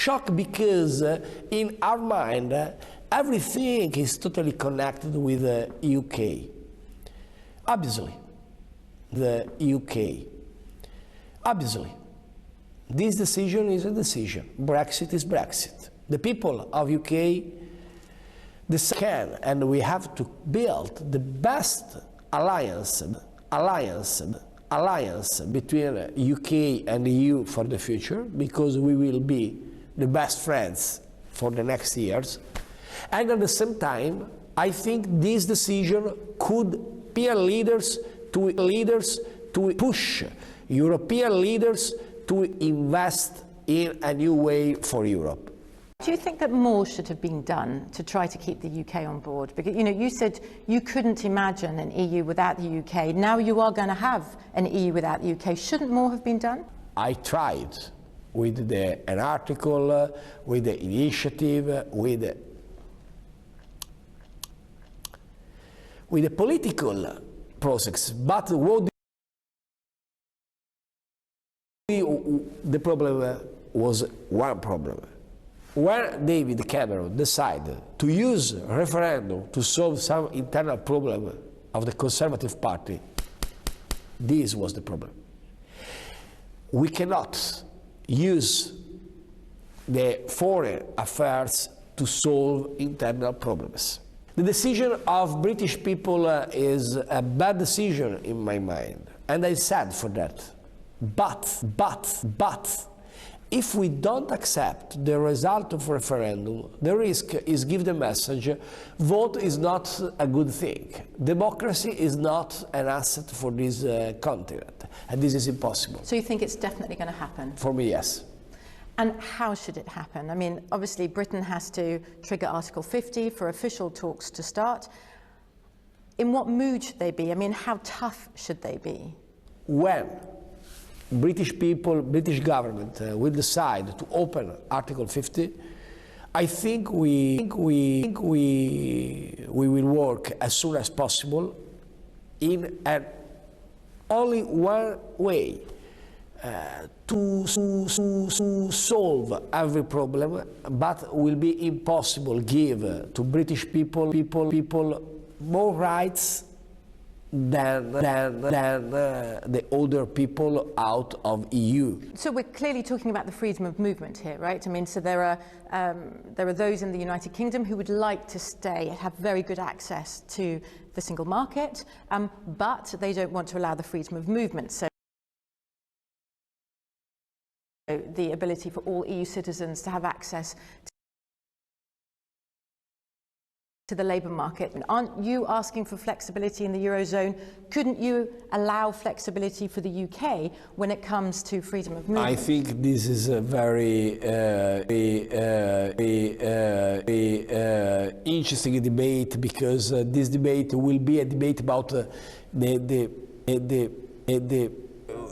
shocked because in our mind, everything is totally connected with the UK. Obviously, the UK. Obviously, this decision is a decision. Brexit is Brexit. The people of UK can, and we have to build the best alliance between UK and EU for the future, because we will be the best friends for the next years. And at the same time, I think this decision could be leaders to push European leaders to invest in a new way for Europe. Do you think that more should have been done to try to keep the UK on board? Because you said you couldn't imagine an EU without the UK. Now you are going to have an EU without the UK. Shouldn't more have been done? I tried with an article, with the initiative, with the political process, but what the problem was one problem. When David Cameron decided to use a referendum to solve some internal problem of the Conservative Party, this was the problem. We cannot use the foreign affairs to solve internal problems. The decision of British people is a bad decision in my mind, and I'm sad for that. But, if we don't accept the result of referendum, the risk is give the message, vote is not a good thing. Democracy is not an asset for this continent, and this is impossible. So you think it's definitely going to happen? For me, yes. And how should it happen? I mean, obviously Britain has to trigger Article 50 for official talks to start. In what mood should they be? I mean, how tough should they be? When British people, British government will decide to open Article 50, I think we will work as soon as possible in only one way to solve every problem, but will be impossible give to British people more rights than the older people out of EU. So we're clearly talking about the freedom of movement here, right? I mean, so there are those in the United Kingdom who would like to stay, have very good access to the single market, but they don't want to allow the freedom of movement. So the ability for all EU citizens to have access to the labour market. Aren't you asking for flexibility in the Eurozone? Couldn't you allow flexibility for the UK when it comes to freedom of movement? I think this is a very interesting debate, because this debate will be a debate about the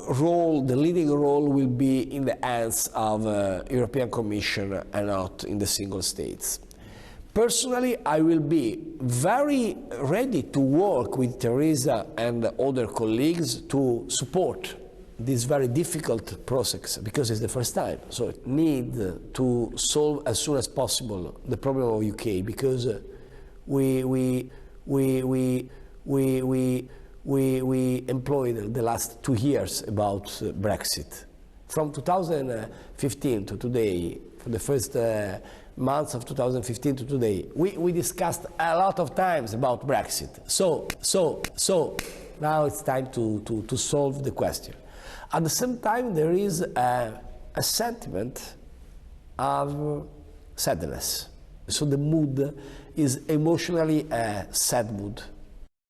role, the leading role will be in the hands of European Commission and not in the single states. Personally, I will be very ready to work with Teresa and other colleagues to support this very difficult process, because it's the first time. So it needs to solve as soon as possible the problem of UK, because we employed the last 2 years about Brexit. From 2015 to today, for the first months of 2015 to today, we discussed a lot of times about Brexit. So now it's time to solve the question. At the same time, there is a sentiment of sadness. So the mood is emotionally a sad mood.